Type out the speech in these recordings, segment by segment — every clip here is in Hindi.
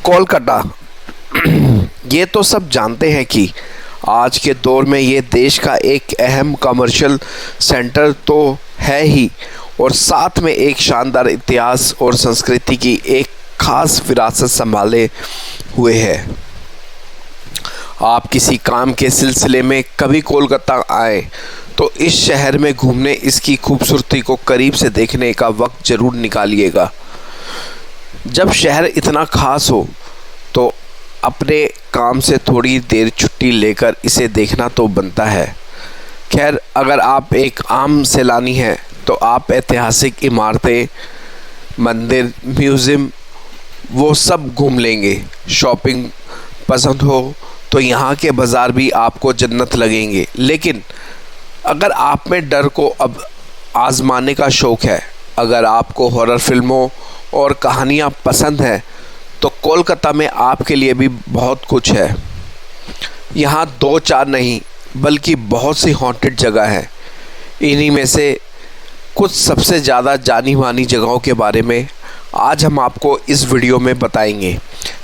कोलकाता। ये तो सब जानते हैं कि आज के दौर में ये देश का एक अहम कमर्शियल सेंटर तो है ही, और साथ में एक शानदार इतिहास और संस्कृति की एक खास विरासत संभाले हुए है। आप किसी काम के सिलसिले में कभी कोलकाता आए तो इस शहर में घूमने, इसकी खूबसूरती को करीब से देखने का वक्त ज़रूर निकालिएगा। जब शहर इतना खास हो तो अपने काम से थोड़ी देर छुट्टी लेकर इसे देखना तो बनता है। खैर, अगर आप एक आम सैलानी हैं तो आप ऐतिहासिक इमारतें, मंदिर, म्यूज़ियम वो सब घूम लेंगे। शॉपिंग पसंद हो तो यहाँ के बाज़ार भी आपको जन्नत लगेंगे। लेकिन अगर आप में डर को अब आज़माने का शौक़ है, अगर आपको हॉरर फिल्मों और कहानियाँ पसंद हैं, तो कोलकाता में आपके लिए भी बहुत कुछ है। यहाँ 2-4 नहीं बल्कि बहुत सी हॉन्टेड जगह है। इन्हीं में से कुछ सबसे ज़्यादा जानी मानी जगहों के बारे में आज हम आपको इस वीडियो में बताएंगे।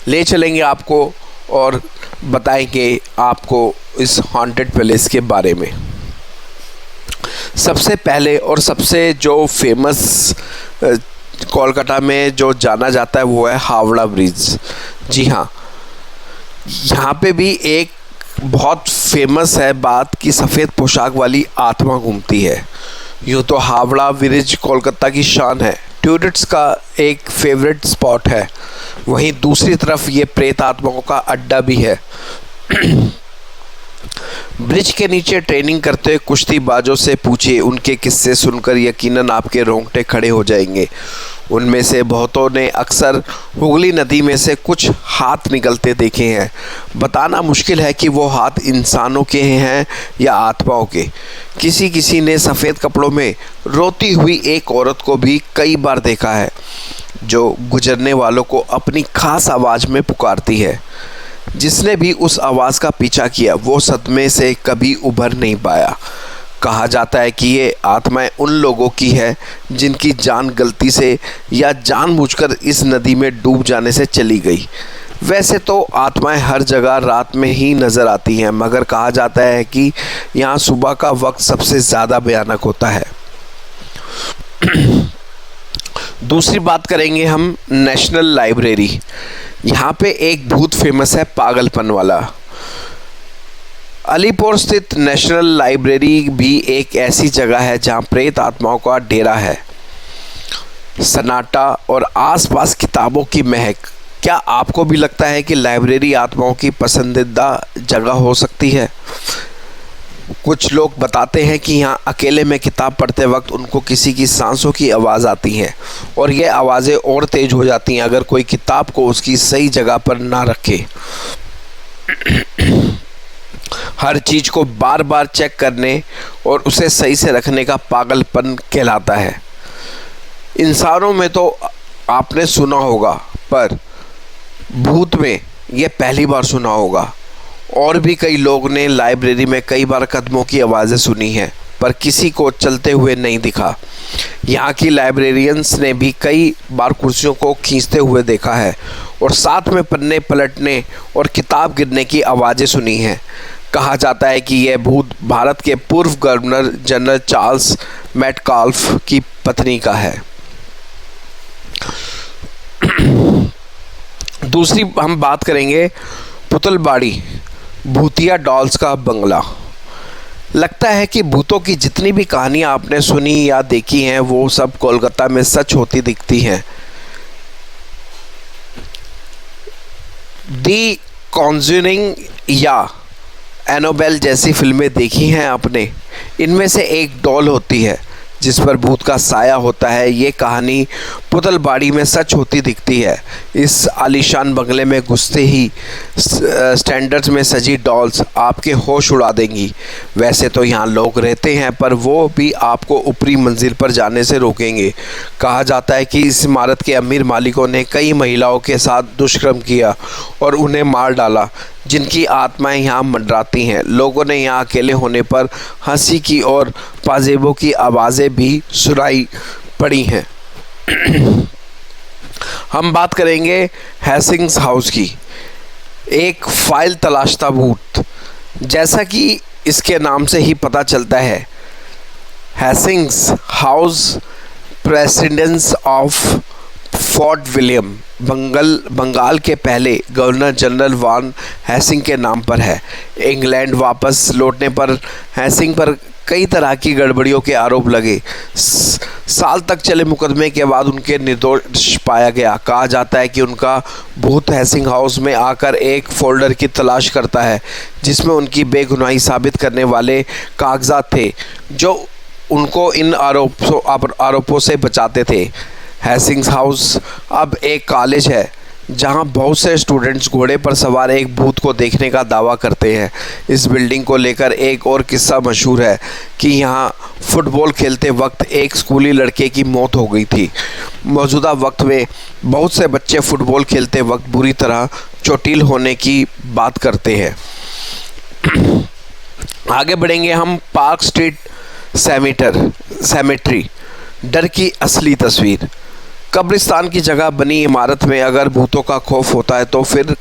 ले चलेंगे आपको और बताएंगे आपको इस हॉन्टेड पैलेस के बारे में। सबसे पहले और सबसे जो फेमस कोलकाता में जो जाना जाता है वो है हावड़ा ब्रिज। जी हाँ, यहाँ पे भी एक बहुत फेमस है बात कि सफ़ेद पोशाक वाली आत्मा घूमती है। यूँ तो हावड़ा ब्रिज कोलकाता की शान है, टूरिस्ट्स का एक फेवरेट स्पॉट है। वहीं दूसरी तरफ ये प्रेत आत्माओं का अड्डा भी है। ब्रिज के नीचे ट्रेनिंग करते हुए कुश्तीबाजों से पूछिए, उनके किस्से सुनकर यकीनन आपके रोंगटे खड़े हो जाएंगे। उनमें से बहुतों ने अक्सर हुगली नदी में से कुछ हाथ निकलते देखे हैं। बताना मुश्किल है कि वो हाथ इंसानों के हैं या आत्माओं के। किसी किसी ने सफ़ेद कपड़ों में रोती हुई एक औरत को भी कई बार देखा है, जो गुजरने वालों को अपनी खास आवाज़ में पुकारती है। जिसने भी उस आवाज़ का पीछा किया वो सदमे से कभी उभर नहीं पाया। कहा जाता है कि ये आत्माएं उन लोगों की है जिनकी जान गलती से या जानबूझकर इस नदी में डूब जाने से चली गई। वैसे तो आत्माएं हर जगह रात में ही नज़र आती हैं, मगर कहा जाता है कि यहाँ सुबह का वक्त सबसे ज़्यादा भयानक होता है। दूसरी बात करेंगे हम नेशनल लाइब्रेरी। यहाँ पे एक भूत फेमस है, पागलपन वाला। अलीपुर स्थित नेशनल लाइब्रेरी भी एक ऐसी जगह है जहाँ प्रेत आत्माओं का डेरा है। सन्नाटा और आसपास किताबों की महक। क्या आपको भी लगता है कि लाइब्रेरी आत्माओं की पसंदीदा जगह हो सकती है? कुछ लोग बताते हैं कि यहाँ अकेले में किताब पढ़ते वक्त उनको किसी की सांसों की आवाज़ आती हैं, और ये आवाज़ें और तेज़ हो जाती हैं अगर कोई किताब को उसकी सही जगह पर ना रखे। हर चीज़ को बार बार चेक करने और उसे सही से रखने का पागलपन कहलाता है। इंसानों में तो आपने सुना होगा, पर भूत में यह पहली बार सुना होगा। और भी कई लोग ने लाइब्रेरी में कई बार कदमों की आवाज़ें सुनी हैं, पर किसी को चलते हुए नहीं दिखा। यहाँ की लाइब्रेरियंस ने भी कई बार कुर्सियों को खींचते हुए देखा है, और साथ में पन्ने पलटने और किताब गिरने की आवाज़ें सुनी हैं। कहा जाता है कि यह भूत भारत के पूर्व गवर्नर जनरल चार्ल्स मेटकाल्फ की पत्नी का है। दूसरी हम बात करेंगे पुतलबाड़ी, भूतिया डॉल्स का बंगला। लगता है कि भूतों की जितनी भी कहानियाँ आपने सुनी या देखी हैं वो सब कोलकाता में सच होती दिखती हैं। दी कॉन्जरिंग या एनाबेल जैसी फिल्में देखी हैं आपने? इनमें से एक डॉल होती है जिस पर भूत का साया होता है। ये कहानी पुतलबाड़ी में सच होती दिखती है। इस आलीशान बंगले में घुसते ही स्टैंडर्ड्स में सजी डॉल्स आपके होश उड़ा देंगी। वैसे तो यहाँ लोग रहते हैं, पर वो भी आपको ऊपरी मंजिल पर जाने से रोकेंगे। कहा जाता है कि इस इमारत के अमीर मालिकों ने कई महिलाओं के साथ दुष्कर्म किया और उन्हें मार डाला, जिनकी आत्माएं यहाँ मंडराती हैं। लोगों ने यहाँ अकेले होने पर हंसी की और पाजेबों की आवाज़ें भी सुनाई पड़ी हैं। हम बात करेंगे हैसिंग्स हाउस की। एक फाइल तलाशता भूत। जैसा कि इसके नाम से ही पता चलता है, Hastings house presidency of Fort William Bengal के पहले गवर्नर जनरल वॉन हैसिंग के नाम पर है। इंग्लैंड वापस लौटने पर हैसिंग पर कई तरह की गड़बड़ियों के आरोप लगे। साल तक चले मुकदमे के बाद उनके निर्दोष पाया गया। कहा जाता है कि उनका भूत हैसिंग हाउस में आकर एक फोल्डर की तलाश करता है जिसमें उनकी बेगुनाही साबित करने वाले कागजात थे जो उनको इन आरोपों से बचाते थे। हैसिंग्स हाउस अब एक कॉलेज है जहां बहुत से स्टूडेंट्स घोड़े पर सवार एक भूत को देखने का दावा करते हैं। इस बिल्डिंग को लेकर एक और किस्सा मशहूर है कि यहां फुटबॉल खेलते वक्त एक स्कूली लड़के की मौत हो गई थी। मौजूदा वक्त में बहुत से बच्चे फुटबॉल खेलते वक्त बुरी तरह चोटिल होने की बात करते हैं। आगे बढ़ेंगे हम। पार्क स्ट्रीट सेमेट्री, डर की असली तस्वीर। कब्रिस्तान की जगह बनी इमारत में अगर भूतों का खौफ होता है तो फिर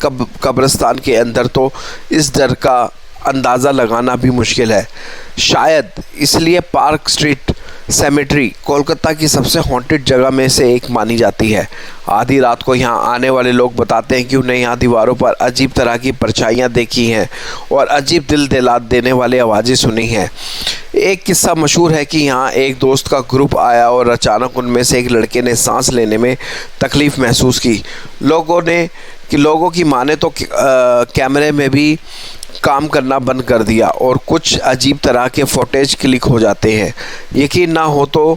कब्रिस्तान के अंदर तो इस डर का अंदाज़ा लगाना भी मुश्किल है। शायद इसलिए पार्क स्ट्रीट सेमेट्री कोलकाता की सबसे हॉन्टेड जगह में से एक मानी जाती है। आधी रात को यहाँ आने वाले लोग बताते हैं कि उन्हें यहाँ दीवारों पर अजीब तरह की परछाइयाँ देखी हैं और अजीब दिल दहला देने वाली आवाज़ें सुनी हैं। एक किस्सा मशहूर है कि यहाँ एक दोस्त का ग्रुप आया और अचानक उनमें से एक लड़के ने सांस लेने में तकलीफ़ महसूस की। लोगों की माने तो कैमरे में भी काम करना बंद कर दिया और कुछ अजीब तरह के फुटेज क्लिक हो जाते हैं। यकीन ना हो तो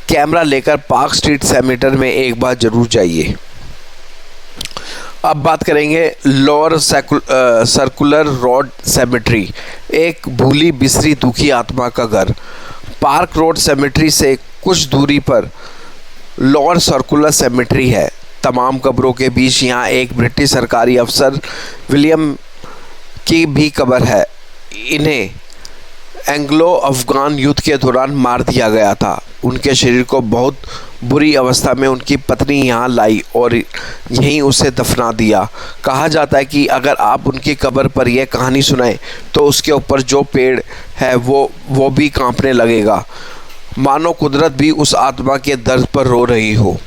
कैमरा लेकर पार्क स्ट्रीट सेमेटर में एक बार ज़रूर जाइए। अब बात करेंगे लोअर सर्कुलर रोड सेमेट्री, एक भूली बिसरी दुखी आत्मा का घर। पार्क रोड सेमेट्री से कुछ दूरी पर लोअर सर्कुलर सेमेट्री है। तमाम कब्रों के बीच यहाँ एक ब्रिटिश सरकारी अफसर विलियम की भी कब्र है। इन्हें एंग्लो अफगान युद्ध के दौरान मार दिया गया था। उनके शरीर को बहुत बुरी अवस्था में उनकी पत्नी यहाँ लाई और यहीं उसे दफना दिया। कहा जाता है कि अगर आप उनकी कब्र पर यह कहानी सुनाएं तो उसके ऊपर जो पेड़ है वो भी कांपने लगेगा, मानो कुदरत भी उस आत्मा के दर्द पर रो रही हो।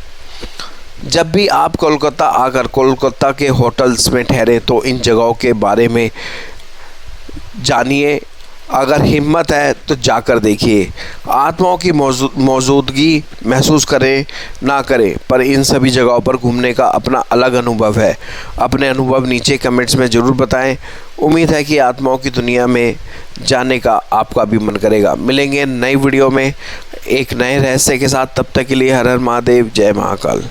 जब भी आप कोलकाता आकर कोलकाता के होटल्स में ठहरे तो इन जगहों के बारे में जानिए। अगर हिम्मत है तो जाकर देखिए। आत्माओं की मौजूदगी महसूस करें ना करें, पर इन सभी जगहों पर घूमने का अपना अलग अनुभव है। अपने अनुभव नीचे कमेंट्स में ज़रूर बताएं। उम्मीद है कि आत्माओं की दुनिया में जाने का आपका भी मन करेगा। मिलेंगे नई वीडियो में एक नए रहस्य के साथ। तब तक के लिए हर हर महादेव, जय महाकाल।